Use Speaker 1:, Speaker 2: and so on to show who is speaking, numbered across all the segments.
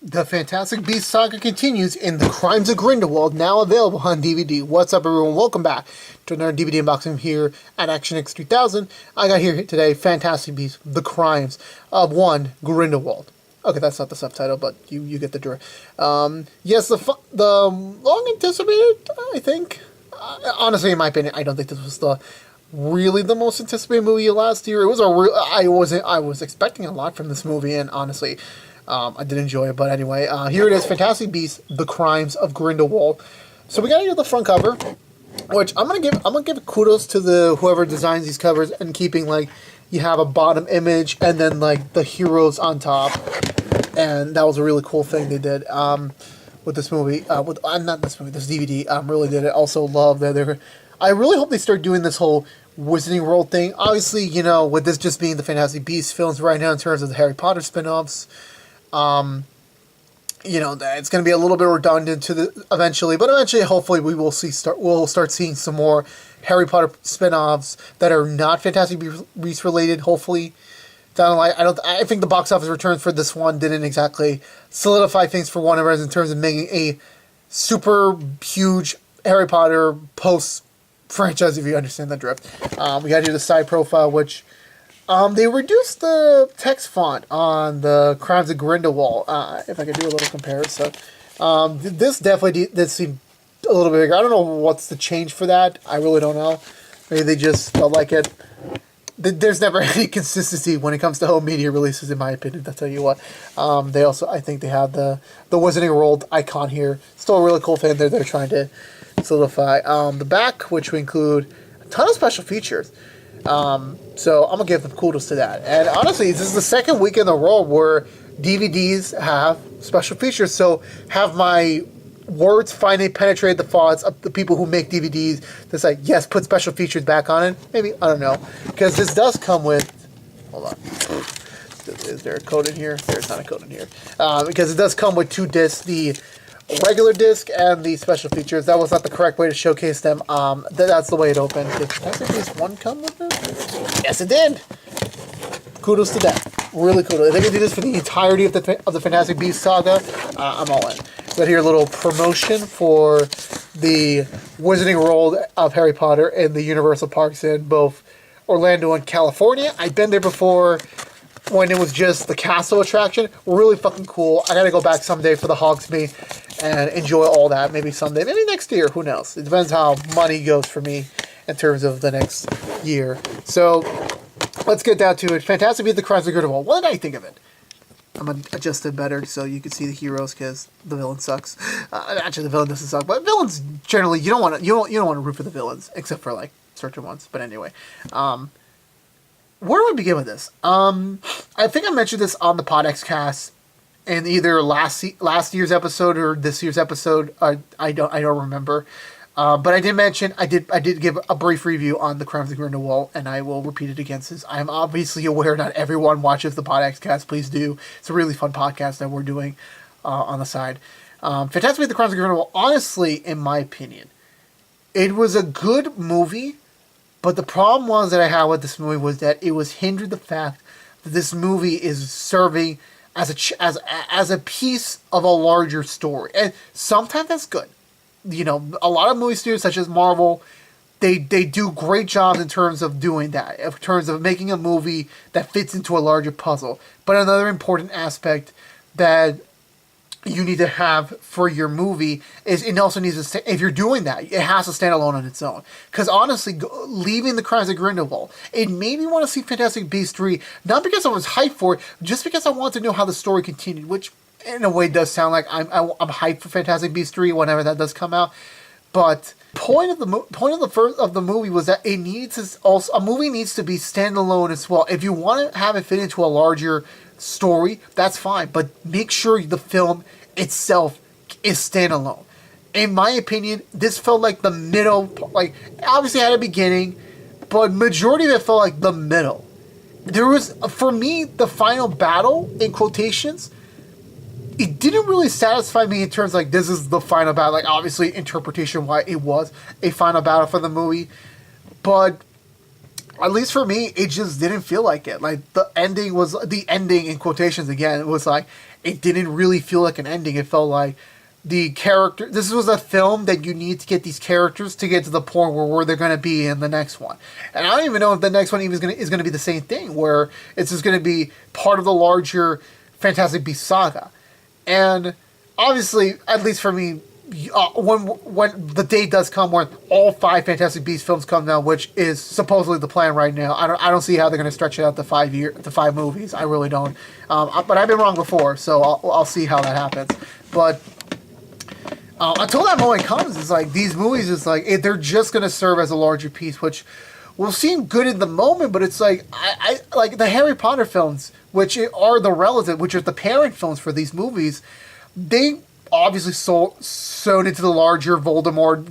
Speaker 1: The Fantastic Beasts saga continues in The Crimes of Grindelwald, now available on DVD. What's up, everyone? Welcome back to another DVD unboxing here at Action X 3000. I got here today Fantastic Beasts: The Crimes of one Grindelwald. Okay, that's not the subtitle, but you get the drift. Yes, the long anticipated, I think. Honestly, in my opinion, I don't think this was really the most anticipated movie last year. It was I was expecting a lot from this movie, and honestly, I did enjoy it. But anyway, here it is: Fantastic Beasts: The Crimes of Grindelwald. So we got here the front cover, which I'm gonna give kudos to whoever designs these covers and keeping you have a bottom image and then the heroes on top, and that was a really cool thing they did with this movie. This DVD. Really did it. Also love that I really hope they start doing this whole Wizarding World thing. Obviously, with this just being the Fantastic Beasts films right now in terms of the Harry Potter spin-offs, it's going to be a little bit redundant eventually, but eventually, hopefully, we'll start seeing some more Harry Potter spin-offs that are not Fantastic Beasts related. Hopefully, down the line. I think the box office returns for this one didn't exactly solidify things for Warner Bros. In terms of making a super huge Harry Potter post franchise, if you understand the drift. We got here the side profile, which they reduced the text font on the Crimes of Grindelwald. If I could do a little comparison. This definitely did seem a little bit bigger. I don't know what's the change for that. I really don't know. Maybe they just felt like it. There's never any consistency when it comes to home media releases, in my opinion. I'll tell you what. They also, I think they have the Wizarding World icon here. Still a really cool thing they're trying to solidify. The back, which we include a ton of special features. So I'm gonna give them kudos to that. And honestly, this is the second week in a row where DVDs have special features. So have my words finally penetrated the thoughts of the people who make DVDs that's like, yes, put special features back on it. Maybe, I don't know. Because this does come with, hold on. Is there a code in here? There's not a code in here. Because it does come with two discs, the regular disc and the special features. That was not the correct way to showcase them. That's the way it opened. Did at least one come with it? Yes, it did. Kudos to that. Really cool. If they can do this for the entirety of the Fantastic Beasts saga, I'm all in. Got here a little promotion for the Wizarding World of Harry Potter in the Universal Parks in both Orlando and California. I've been there before when it was just the castle attraction. Really fucking cool. I gotta go back someday for the Hogsmeade and enjoy all that. Maybe someday. Maybe next year. Who knows? It depends how money goes for me in terms of the next year. So, let's get down to it. Fantastic Beasts: The Crimes of Grindelwald. What did I think of it? I'm going to adjust it better so you can see the heroes because the villain sucks. Actually, the villain doesn't suck, but villains generally you don't want to root for the villains except for certain ones. But anyway, where do I begin with this? I think I mentioned this on the PodX cast in either last year's episode or this year's episode. I don't remember. But I did mention I did give a brief review on the Crimes of Grindelwald, and I will repeat it again since I'm obviously aware not everyone watches the PodX cast. Please do. It's a really fun podcast that we're doing on the side. Fantastic Beasts: The Crimes of Grindelwald. Honestly, in my opinion, it was a good movie, but the problem was that I had with this movie was that it was hindered the fact that this movie is serving as a piece of a larger story, and sometimes that's good. A lot of movie studios such as Marvel, they do great jobs in terms of doing that, in terms of making a movie that fits into a larger puzzle. But another important aspect that you need to have for your movie is it also needs to if you're doing that, it has to stand alone on its own. Because honestly, leaving the Crimes of Grindelwald, it made me want to see Fantastic Beasts 3, not because I was hyped for it, just because I wanted to know how the story continued, which in a way does sound like I'm hyped for Fantastic Beasts 3 whenever that does come out. But point of the movie was that a movie needs to be standalone as well. If you want to have it fit into a larger story, that's fine, but make sure the film itself is standalone. In my opinion, this felt like the middle, obviously it had a beginning, but majority of it felt like the middle. There was, for me, the final battle, in quotations, it didn't really satisfy me in terms this is the final battle. Obviously, interpretation why it was a final battle for the movie, but at least for me, it just didn't feel like it. The ending in quotations again, it was it didn't really feel like an ending. It felt like the character. This was a film that you need to get these characters to get to the point where they're going to be in the next one. And I don't even know if the next one even is going to be the same thing, where it's just going to be part of the larger Fantastic Beasts saga. And obviously, at least for me, when the day does come when all 5 Fantastic Beasts films come down, which is supposedly the plan right now, I don't see how they're going to stretch it out to 5 movies. I really don't. But I've been wrong before, so I'll see how that happens. But until that moment comes, it's like these movies is like they're just going to serve as a larger piece, which will seem good in the moment. But it's like I like the Harry Potter films, which are the relative, which are the parent films for these movies. They obviously sewn into the larger Voldemort,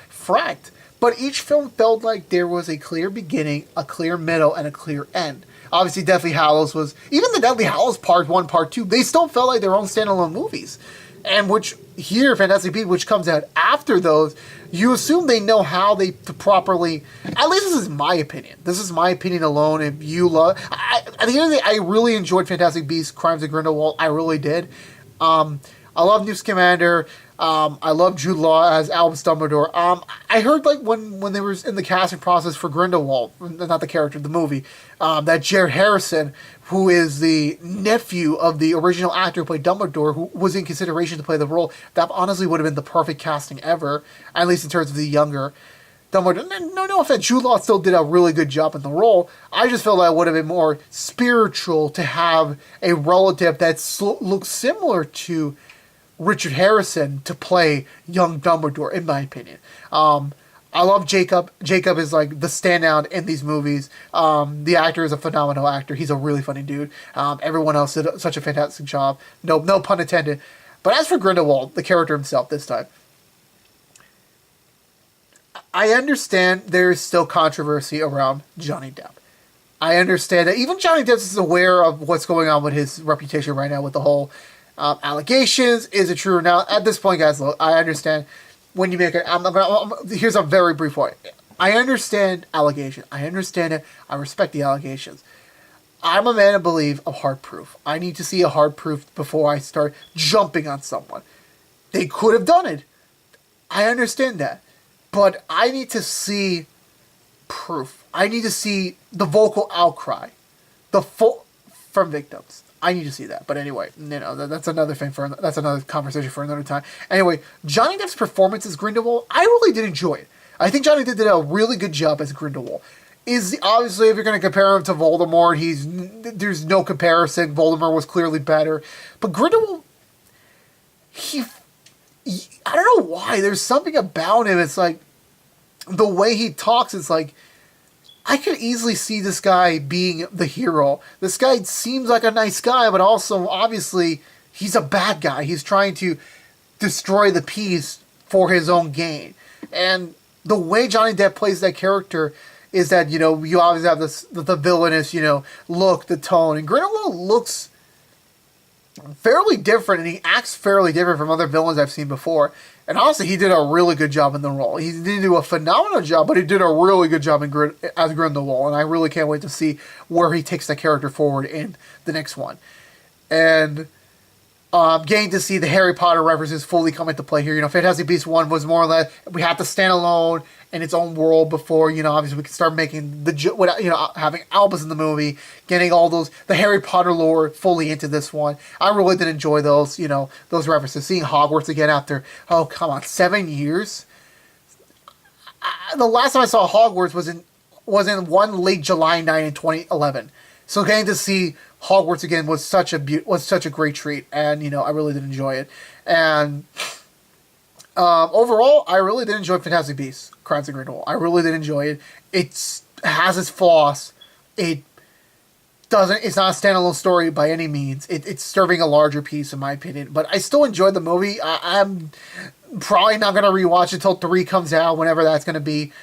Speaker 1: fract. But each film felt like there was a clear beginning, a clear middle, and a clear end. Obviously, Deathly Hallows was even the Deathly Hallows Part 1, Part 2. They still felt like their own standalone movies. And which here, Fantastic Beasts, which comes out after those, you assume they know how to properly. At least this is my opinion. This is my opinion alone. If you love, at the end of the day, I really enjoyed Fantastic Beasts: Crimes of Grindelwald. I really did. I love Newt Scamander. I love Jude Law as Albus Dumbledore. I heard like when they were in the casting process for Grindelwald, not the character, the movie, that Jared Harrison, who is the nephew of the original actor who played Dumbledore, who was in consideration to play the role, that honestly would have been the perfect casting ever, at least in terms of the younger Dumbledore. No offense, Jude Law still did a really good job in the role. I just felt like it would have been more spiritual to have a relative that looks similar to Richard Harrison to play young Dumbledore, in my opinion. I love Jacob. Jacob is like the standout in these movies. The actor is a phenomenal actor. He's a really funny dude. Everyone else did such a fantastic job. No pun intended. But as for Grindelwald, the character himself this time, I understand there is still controversy around Johnny Depp. I understand that even Johnny Depp is aware of what's going on with his reputation right now with the whole allegations. Is it true? Now, at this point, guys, look, I understand when you make it. Here's a very brief point. I understand allegations. I understand it. I respect the allegations. I'm a man of belief of hard proof. I need to see a hard proof before I start jumping on someone. They could have done it. I understand that. But I need to see proof. I need to see the vocal outcry from victims. I need to see that. But anyway, that's another thing that's another conversation for another time. Anyway, Johnny Depp's performance as Grindelwald, I really did enjoy it. I think Johnny Depp did a really good job as Grindelwald. Obviously, if you're going to compare him to Voldemort, there's no comparison. Voldemort was clearly better. But Grindelwald, I don't know why. There's something about him. It's like, the way he talks, it's like, I could easily see this guy being the hero. This guy seems like a nice guy, but also, obviously, he's a bad guy. He's trying to destroy the peace for his own gain. And the way Johnny Depp plays that character is that, you obviously have the villainous, look, the tone. And Grindelwald looks fairly different, and he acts fairly different from other villains I've seen before. And honestly, he did a really good job in the role. He didn't do a phenomenal job, but he did a really good job as Grindelwald. And I really can't wait to see where he takes that character forward in the next one. And getting to see the Harry Potter references fully come into play here. Fantastic Beasts 1 was more or less, we had to stand alone in its own world before, obviously we could start making having Albus in the movie, getting all the Harry Potter lore fully into this one. I really did enjoy those, those references. Seeing Hogwarts again after, 7 years. The last time I saw Hogwarts was in one late July night in 2011. So getting to see Hogwarts again was such a great treat, and I really did enjoy it. And overall, I really did enjoy Fantastic Beasts: Crimes of Grindelwald. I really did enjoy it. It has its flaws. It's not a standalone story by any means. It's serving a larger piece, in my opinion. But I still enjoyed the movie. I'm probably not going to rewatch it until 3 comes out, whenever that's going to be.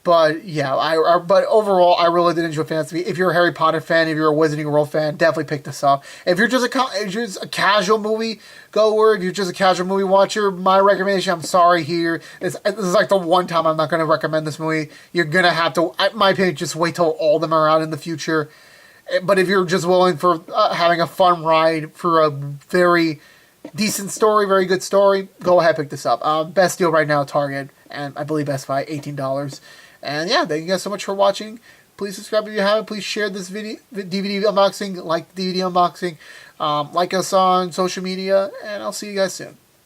Speaker 1: But yeah, but overall, I really did enjoy Fantastic Beasts. If you're a Harry Potter fan, if you're a Wizarding World fan, definitely pick this up. If you're just a casual movie goer, if you're just a casual movie watcher, my recommendation, I'm sorry here, this is like the one time I'm not going to recommend this movie. You're going to have to, in my opinion, just wait till all of them are out in the future. But if you're just willing for having a fun ride for a very decent story, very good story, go ahead, pick this up. Best deal right now, Target, and I believe Best Buy, $18. And yeah, thank you guys so much for watching. Please subscribe if you haven't. Please share this DVD unboxing, like the DVD unboxing, like us on social media, and I'll see you guys soon.